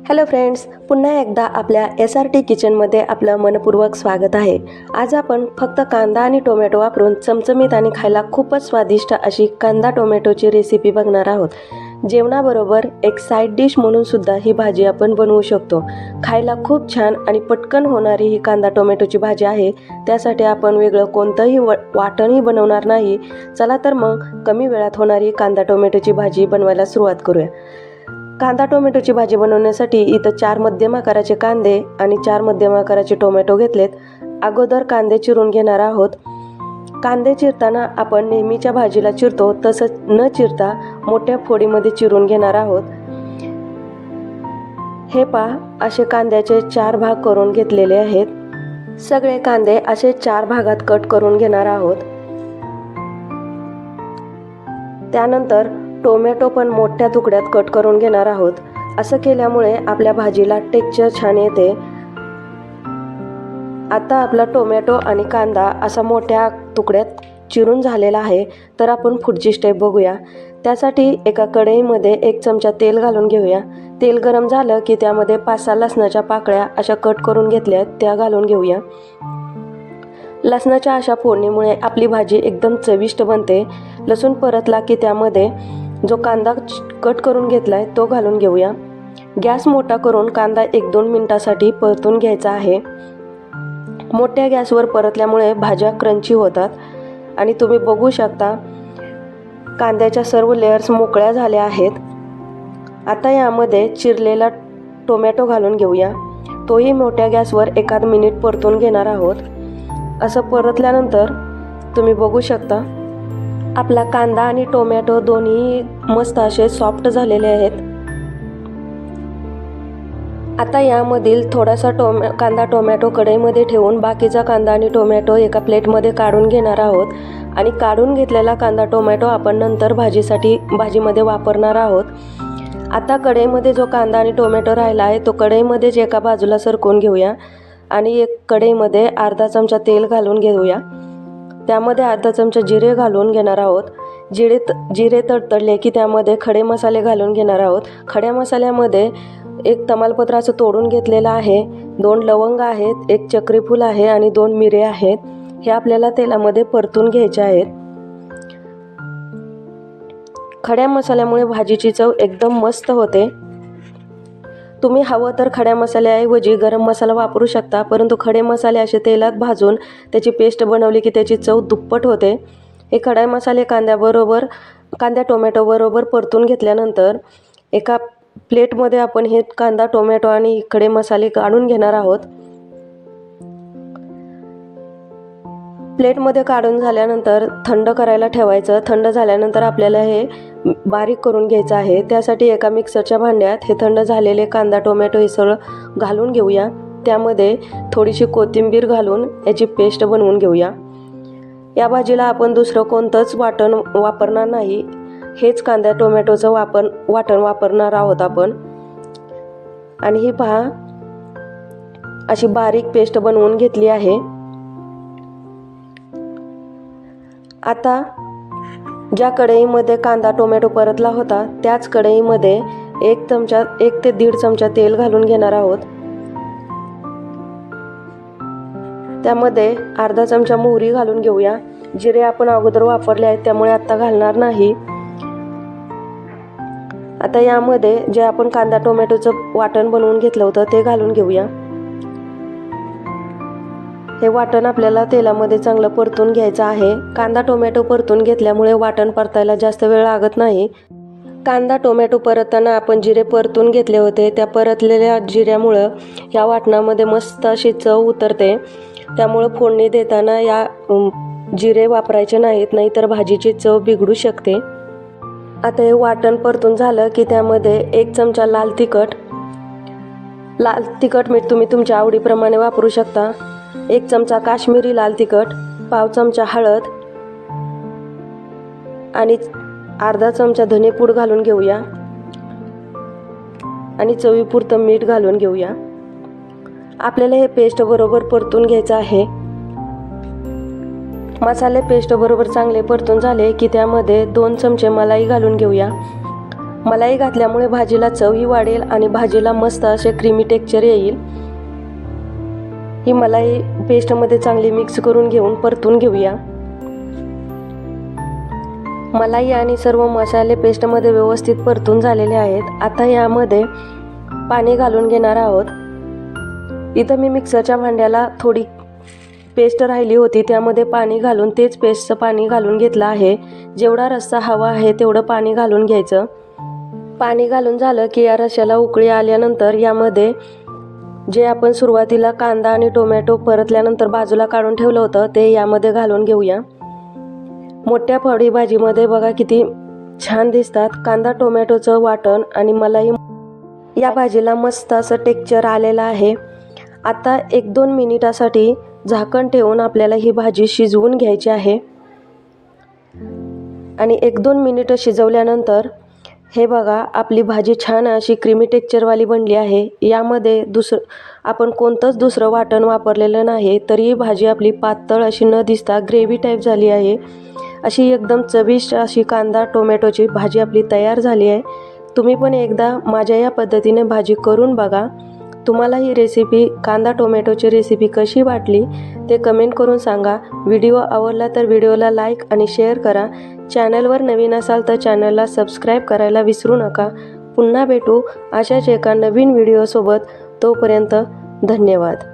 Hello friends, पुन्हा एकदा आपल्या SRT किचनमध्ये आपलं मनपूर्वक स्वागत आहे। आज आपण फक्त कांदा आणि टोमॅटो वापरून चमचमीत आणि खायला खूपच स्वादिष्ट अशी कांदा टोमॅटोची रेसिपी बघणार आहोत। जेवणाबरोबर एक साईड डिश म्हणून सुद्धा ही भाजी आपण बनवू शकतो। खायला खूप छान आणि पटकन होणारी ही कांदा टोमॅटोची भाजी आहे। त्यासाठी आपण वेगळं कोणतंही वाटणही बनवणार नाही। चला तर मग कमी वेळात होणारी कांदा टोमॅटोची भाजी बनवायला सुरुवात करूया। कांदा टोमॅटोची भाजी बनवण्यासाठी इथं 4 मध्यम आकाराचे कांदे आणि 4 मध्यम आकाराचे टोमॅटो घेतलेत। अगोदर कांदे चिरून घेणार आहोत। कांदे चिरताना आपण नेहमीच्या भाजीला चिरतो तसंच न चिरता मोठ्या फोडीमध्ये चिरून घेणार आहोत। हे पहा, असे कांद्याचे 4 भाग करून घेतलेले आहेत। सगळे कांदे असे 4 भागात कट करून घेणार आहोत। त्यानंतर टोमॅटो पण मोठ्या तुकड्यात कट करून घेणार आहोत। असं केल्यामुळे आपल्या भाजीला टेक्स्चर छान येते। आता आपला टोमॅटो आणि कांदा असा मोठ्या तुकड्यात चिरून झालेला आहे। तर आपण पुढची स्टेप बघूया। त्यासाठी एका कढईमध्ये 1 चमचा तेल घालून घेऊया। तेल गरम झालं की त्यामध्ये 5-6 लसणाच्या पाकळ्या अशा कट करून घेतल्या त्या घालून घेऊया। लसणाच्या अशा फोडणीमुळे आपली भाजी एकदम चविष्ट बनते। लसूण परतला की त्यामध्ये जो कांदा कट करून घेतलाय तो घालून घेऊया। गॅस मोठा करून कांदा 1-2 मिनिटांसाठी परतून घ्यायचा आहे। मोठ्या गॅसवर परतल्यामुळे भाज्या क्रंची होतात आणि तुम्ही बघू शकता कांद्याच्या सर्व लेयर्स मोकळ्या झाल्या आहेत। आता यामध्ये चिरलेला टोमॅटो घालून घेऊया। तोही मोठ्या गॅसवर 1 मिनिट परतून घेणार आहोत। असं परतल्यानंतर तुम्ही बघू शकता आपला कांदा आणि टोमॅटो दोन्ही मस्त असे सॉफ्ट झालेले आहेत। आता यामधील थोडासा कांदा टोमॅटो कढईमध्ये ठेवून बाकीचा कांदा आणि टोमॅटो एका प्लेटमध्ये काढून घेणार आहोत आणि काढून घेतलेला कांदा टोमॅटो आपण नंतर भाजीमध्ये वापरणार आहोत। आता कढईमध्ये जो कांदा आणि टोमॅटो राहिला आहे तो कढईमध्येच एका बाजूला सरकवून घेऊया आणि एक कढईमध्ये अर्धा चमचा तेल घालून घेऊया। त्यामध्ये अर्धा चमचा जिरे घालून घेणार आहोत। जिरे तडतडले की त्यामध्ये खडे मसाले घालून घेणार आहोत। खड्या मसाल्यामध्ये 1 तमालपत्र असं तोडून घेतलेलं आहे, 2 लवंग आहेत, 1 चक्री फूल आहे आणि 2 मिरे आहेत। हे आपल्याला तेलामध्ये परतून घ्यायचे आहेत। खड्या मसाल्यामुळे भाजीची चव एकदम मस्त होते। तुम्ही हवं तर खड्या मसाल्याऐवजी गरम मसाला वापरू शकता, परंतु खडे मसाले असे तेलात भाजून त्याची पेस्ट बनवली की त्याची चव दुप्पट होते। हे खडे मसाले कांद्या टोमॅटो बरोबर परतून घेतल्यानंतर एका प्लेटमध्ये आपण हे कांदा टोमॅटो आणि खडे मसाले काढून घेणार आहोत। प्लेटमध्ये काढून झाल्यानंतर थंड करायला ठेवायचं। थंड झाल्यानंतर आपल्याला हे बारीक करून घ्यायचं आहे। त्यासाठी एका मिक्सरच्या भांड्यात हे थंड झालेले कांदा टोमॅटो हे सगळं घालून घेऊया। त्यामध्ये थोडीशी कोथिंबीर घालून याची पेस्ट बनवून घेऊया। या भाजीला आपण दुसरं कोणतंच वाटण वापरणार नाही, हेच कांदा टोमॅटोचं वाटण वापरणार आहोत आपण। आणि ही पहा, अशी बारीक पेस्ट बनवून घेतली आहे। आता ज्या कढईमध्ये कांदा टोमॅटो परतला होता त्याच कढईमध्ये 1 ते 1.5 चमचा तेल घालून घेणार आहोत। त्यामध्ये अर्धा चमचा मोहरी घालून घेऊया। जिरे आपण अगोदर वापरले आहेत त्यामुळे आता घालणार नाही। आता यामध्ये जे आपण कांदा टोमॅटोचं वाटण बनवून घेतलं होतं ते घालून घेऊया। हे वाटण आपल्याला तेलामध्ये चांगलं परतून घ्यायचं आहे। कांदा टोमॅटो परतून घेतल्यामुळे वाटण परतायला जास्त वेळ लागत नाही। कांदा टोमॅटो परतताना आपण जिरे परतून घेतले होते, त्या परतलेल्या जिऱ्यामुळं या वाटणामध्ये मस्त अशी चव उतरते। त्यामुळं फोडणी देताना या जिरे वापरायचे नाहीत, नाहीतर भाजीची चव बिघडू शकते। आता हे वाटण परतून झालं की त्यामध्ये 1 चमचा लाल तिखट मीठ तुम्ही तुमच्या आवडीप्रमाणे वापरू शकता, 1 चमचा काश्मीरी लाल तिखट, पाव चमचा हळद आणि अर्धा चमचा धनेपूड घालून घेऊया आणि चवीपुरतं मीठ घालून घेऊया। आपल्याला हे पेस्ट बरोबर परतून घ्यायचं आहे। मसाले पेस्ट बरोबर चांगले परतून झाले की त्यामध्ये 2 चमचे मलाई घालून घेऊया। मलाई घातल्यामुळे भाजीला चवही वाढेल आणि भाजीला मस्त असे क्रीमी टेक्स्चर येईल। ही मलाई पेस्टमध्ये चांगली मिक्स करून घेऊन परतून घेऊया। मलाई आणि सर्व मसाले पेस्टमध्ये व्यवस्थित परतून झालेले आहेत। आता यामध्ये पाणी घालून घेणार आहोत। इथं मी मिक्सरच्या भांड्याला थोडी पेस्ट राहिली होती, त्यामध्ये पाणी घालून तेच पेस्टचं पाणी घालून घेतलं आहे। जेवढा रस्सा हवा आहे तेवढं पाणी घालून घ्यायचं। पाणी घालून झालं की या रश्श्याला उकळी आल्यानंतर यामध्ये जे आपण सुरुवातीला कांदा आणि टोमॅटो परतल्यानंतर बाजूला काढून ठेवलं होतं ते यामध्ये घालून घेऊया। मोठ्या फोडी भाजीमध्ये बघा किती छान दिसतात कांदा टोमॅटोचं वाटण आणि मलाई। या भाजीला मस्त असं टेक्स्चर आलेलं आहे। आता 1-2 मिनिटासाठी झाकण ठेवून आपल्याला ही भाजी शिजवून घ्यायची आहे। आणि 1-2 मिनिटं शिजवल्यानंतर हे बघा आपली भाजी छान अशी क्रीमी टेक्स्चरवाली बनली आहे। यामध्ये आपण कोणतंच दुसरं वाटण वापरलेलं नाही, तरी भाजी आपली पातळ अशी न दिसता ग्रेव्ही टाईप झाली आहे। अशी एकदम चविष्ट अशी कांदा टोमॅटोची भाजी आपली तयार झाली आहे। तुम्ही पण एकदा माझ्या या पद्धतीने भाजी करून बघा। तुम्हाला ही रेसिपी कांदा टोमॅटोची रेसिपी कशी वाटली ते कमेंट करून सांगा। व्हिडिओ आवडला तर व्हिडिओला लाईक आणि शेअर करा। चॅनलवर नवीन असाल तर चॅनलला सबस्क्राईब करायला विसरू नका। पुन्हा भेटू अशाच एका नवीन व्हिडिओसोबत। तोपर्यंत धन्यवाद।